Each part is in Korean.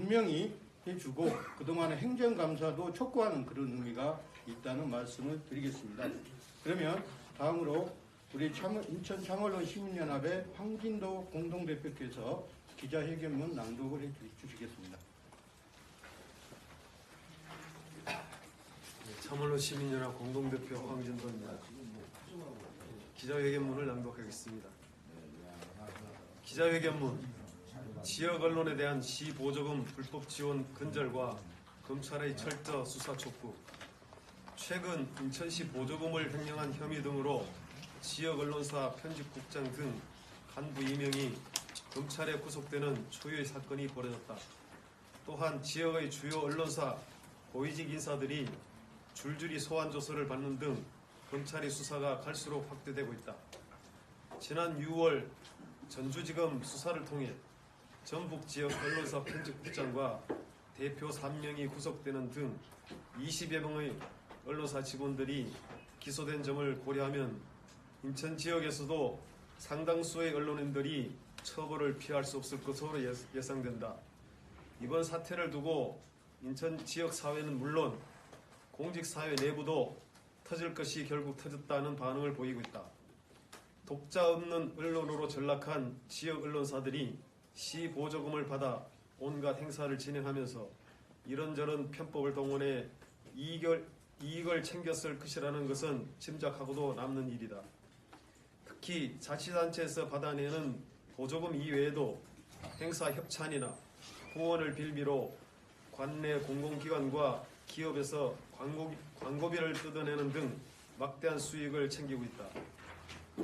분명히 해주고 그동안의 행정감사도 촉구하는 그런 의미가 있다는 말씀을 드리겠습니다. 그러면 다음으로 우리 인천 참언론 시민연합의 황진도 공동대표께서 기자회견문 낭독을 해주시겠습니다. 참언론 시민연합 공동대표 황진도입니다. 기자회견문을 낭독하겠습니다. 기자회견문. 지역 언론에 대한 시 보조금 불법 지원 근절과 검찰의 철저 수사 촉구. 최근 인천시 보조금을 횡령한 혐의 등으로 지역 언론사 편집국장 등 간부 2명이 검찰에 구속되는 초유의 사건이 벌어졌다. 또한 지역의 주요 언론사 고위직 인사들이 줄줄이 소환 조서를 받는 등 검찰의 수사가 갈수록 확대되고 있다. 지난 6월 전주지검 수사를 통해 전북 지역 언론사 편집국장과 대표 3명이 구속되는 등 20여 명의 언론사 직원들이 기소된 점을 고려하면 인천 지역에서도 상당수의 언론인들이 처벌을 피할 수 없을 것으로 예상된다. 이번 사태를 두고 인천 지역 사회는 물론 공직사회 내부도 터질 것이 결국 터졌다는 반응을 보이고 있다. 독자 없는 언론으로 전락한 지역 언론사들이 시 보조금을 받아 온갖 행사를 진행하면서 이런저런 편법을 동원해 이익을 챙겼을 것이라는 것은 짐작하고도 남는 일이다. 특히 자치단체에서 받아내는 보조금 이외에도 행사 협찬이나 후원을 빌미로 관내 공공기관과 기업에서 광고비를 뜯어내는 등 막대한 수익을 챙기고 있다.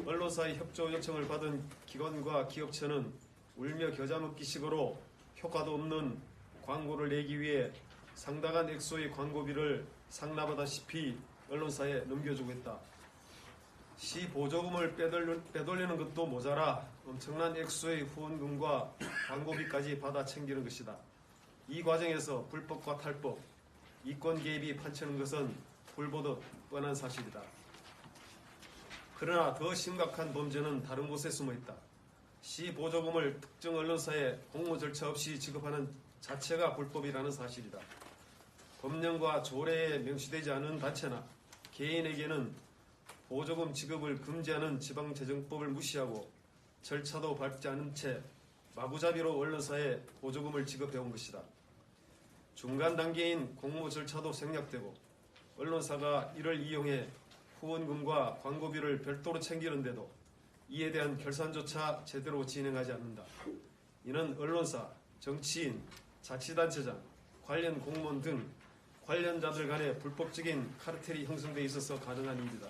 언론사의 협조 요청을 받은 기관과 기업체는 울며 겨자 먹기식으로 효과도 없는 광고를 내기 위해 상당한 액수의 광고비를 상납하다시피 언론사에 넘겨주고 있다. 시 보조금을 빼돌리는 것도 모자라 엄청난 액수의 후원금과 광고비까지 받아 챙기는 것이다. 이 과정에서 불법과 탈법, 이권 개입이 판치는 것은 불보듯 뻔한 사실이다. 그러나 더 심각한 범죄는 다른 곳에 숨어 있다. 시 보조금을 특정 언론사에 공모 절차 없이 지급하는 자체가 불법이라는 사실이다. 법령과 조례에 명시되지 않은 단체나 개인에게는 보조금 지급을 금지하는 지방재정법을 무시하고 절차도 밟지 않은 채 마구잡이로 언론사에 보조금을 지급해온 것이다. 중간 단계인 공모 절차도 생략되고 언론사가 이를 이용해 후원금과 광고비를 별도로 챙기는데도 이에 대한 결산조차 제대로 진행하지 않는다. 이는 언론사, 정치인, 자치단체장, 관련 공무원 등 관련자들 간의 불법적인 카르텔이 형성돼 있어서 가능한 일이다.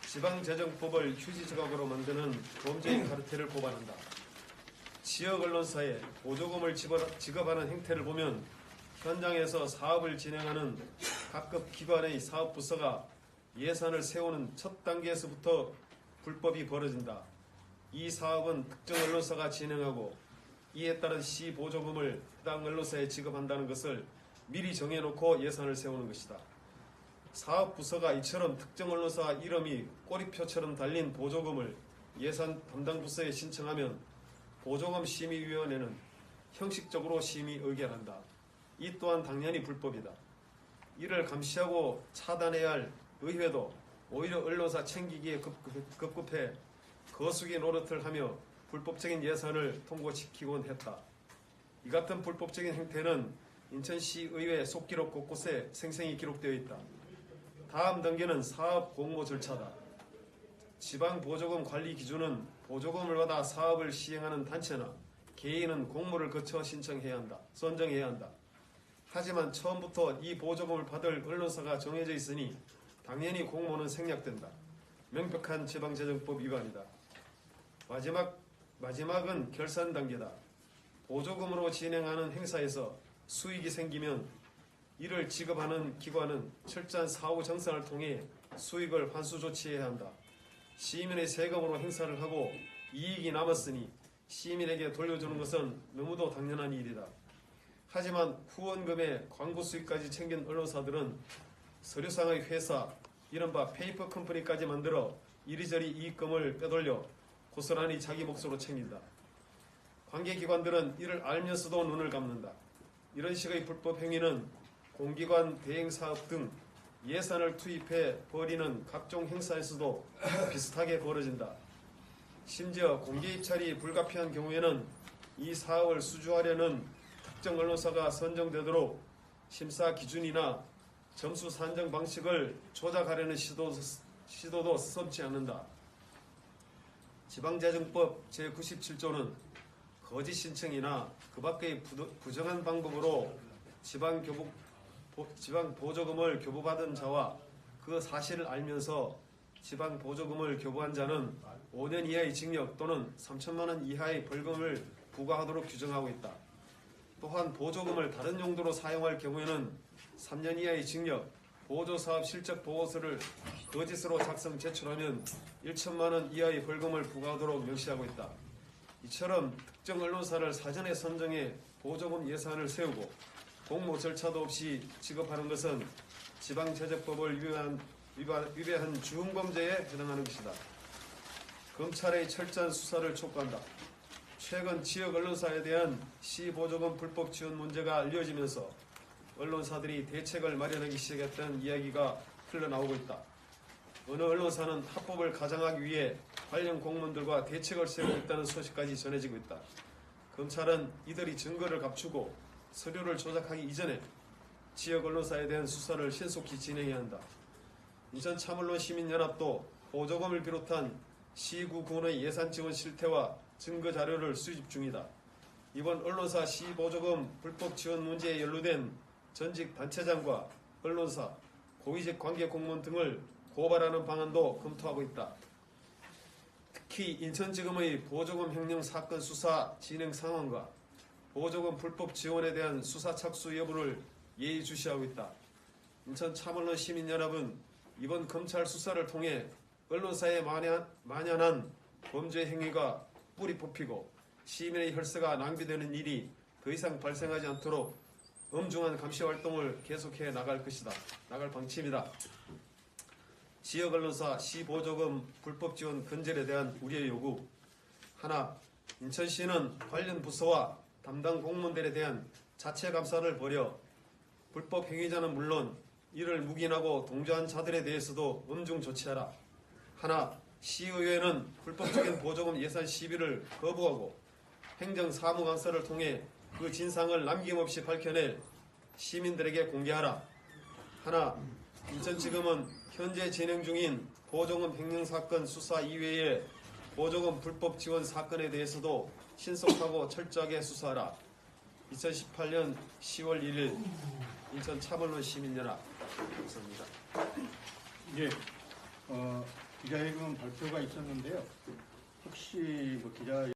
지방재정법을 휴지조각으로 만드는 범죄인 카르텔을 고발한다. 지역 언론사에 보조금을 지급하는 행태를 보면 현장에서 사업을 진행하는 각급 기관의 사업부서가 예산을 세우는 첫 단계에서부터 불법이 벌어진다. 이 사업은 특정 언론사가 진행하고 이에 따른 시 보조금을 해당 언론사에 지급한다는 것을 미리 정해놓고 예산을 세우는 것이다. 사업부서가 이처럼 특정 언론사 이름이 꼬리표처럼 달린 보조금을 예산 담당 부서에 신청하면 보조금 심의위원회는 형식적으로 심의 의결한다. 이 또한 당연히 불법이다. 이를 감시하고 차단해야 할 의회도 오히려 언론사 챙기기에 급급해 거수기 노릇을 하며 불법적인 예산을 통과시키곤 했다. 이 같은 불법적인 행태는 인천시의회 속기록 곳곳에 생생히 기록되어 있다. 다음 단계는 사업 공모 절차다. 지방 보조금 관리 기준은 보조금을 받아 사업을 시행하는 단체나 개인은 공모를 거쳐 선정해야 한다. 하지만 처음부터 이 보조금을 받을 언론사가 정해져 있으니 당연히 공모는 생략된다. 명백한 지방재정법 위반이다. 마지막은 결산 단계다. 보조금으로 진행하는 행사에서 수익이 생기면 이를 지급하는 기관은 철저한 사후 정산을 통해 수익을 환수 조치해야 한다. 시민의 세금으로 행사를 하고 이익이 남았으니 시민에게 돌려주는 것은 너무도 당연한 일이다. 하지만 후원금에 광고 수익까지 챙긴 언론사들은 서류상의 회사, 이른바 페이퍼 컴퍼니까지 만들어 이리저리 이익금을 빼돌려 고스란히 자기 몫으로 챙긴다. 관계기관들은 이를 알면서도 눈을 감는다. 이런 식의 불법 행위는 공기관 대행사업 등 예산을 투입해 벌이는 각종 행사에서도 비슷하게 벌어진다. 심지어 공개 입찰이 불가피한 경우에는 이 사업을 수주하려는 특정 언론사가 선정되도록 심사 기준이나 점수 산정 방식을 조작하려는 시도도 섭지 않는다. 지방재정법 제97조는 거짓 신청이나 그 밖의 부정한 방법으로 지방 보조금을 교부받은 자와 그 사실을 알면서 지방 보조금을 교부한 자는 5년 이하의 징역 또는 3천만 원 이하의 벌금을 부과하도록 규정하고 있다. 또한 보조금을 다른 용도로 사용할 경우에는 3년 이하의 징역, 보조사업 실적 보고서를 거짓으로 작성 제출하면 1천만 원 이하의 벌금을 부과하도록 명시하고 있다. 이처럼 특정 언론사를 사전에 선정해 보조금 예산을 세우고 공모 절차도 없이 지급하는 것은 지방재정법을 위배한 중범죄에 해당하는 것이다. 검찰의 철저한 수사를 촉구한다. 최근 지역 언론사에 대한 시보조금 불법 지원 문제가 알려지면서 언론사들이 대책을 마련하기 시작했다는 이야기가 흘러나오고 있다. 어느 언론사는 합법을 가장하기 위해 관련 공무원들과 대책을 세우고 있다는 소식까지 전해지고 있다. 검찰은 이들이 증거를 감추고 서류를 조작하기 이전에 지역 언론사에 대한 수사를 신속히 진행해야 한다. 인천 참언론 시민연합도 보조금을 비롯한 시구군의 예산 지원 실태와 증거 자료를 수집 중이다. 이번 언론사 시보조금 불법 지원 문제에 연루된 전직 단체장과 언론사, 고위직 관계 공무원 등을 고발하는 방안도 검토하고 있다. 특히 인천지검의 보조금 횡령 사건 수사 진행 상황과 보조금 불법 지원에 대한 수사 착수 여부를 예의주시하고 있다. 인천 참언론 시민연합은 이번 검찰 수사를 통해 언론사에 만연한 범죄 행위가 뿌리 뽑히고 시민의 혈세가 낭비되는 일이 더 이상 발생하지 않도록 엄중한 감시 활동을 계속해 나갈 방침이다. 지역 언론사 시보조금 불법 지원 근절에 대한 우려의 요구. 하나, 인천시는 관련 부서와 담당 공무원들에 대한 자체 감사를 벌여 불법 행위자는 물론 이를 묵인하고 동조한 자들에 대해서도 엄중 조치하라. 하나, 시의회는 불법적인 보조금 예산 시비를 거부하고 행정사무감사를 통해 그 진상을 남김없이 밝혀내 시민들에게 공개하라. 하나, 인천지검은 현재 진행 중인 보조금 횡령 사건 수사 이외에 보조금 불법 지원 사건에 대해서도 신속하고 철저하게 수사하라. 2018년 10월 1일 인천 참언론 시민연합. 감사합니다. 예, 기자회견 발표가 있었는데요. 혹시 기자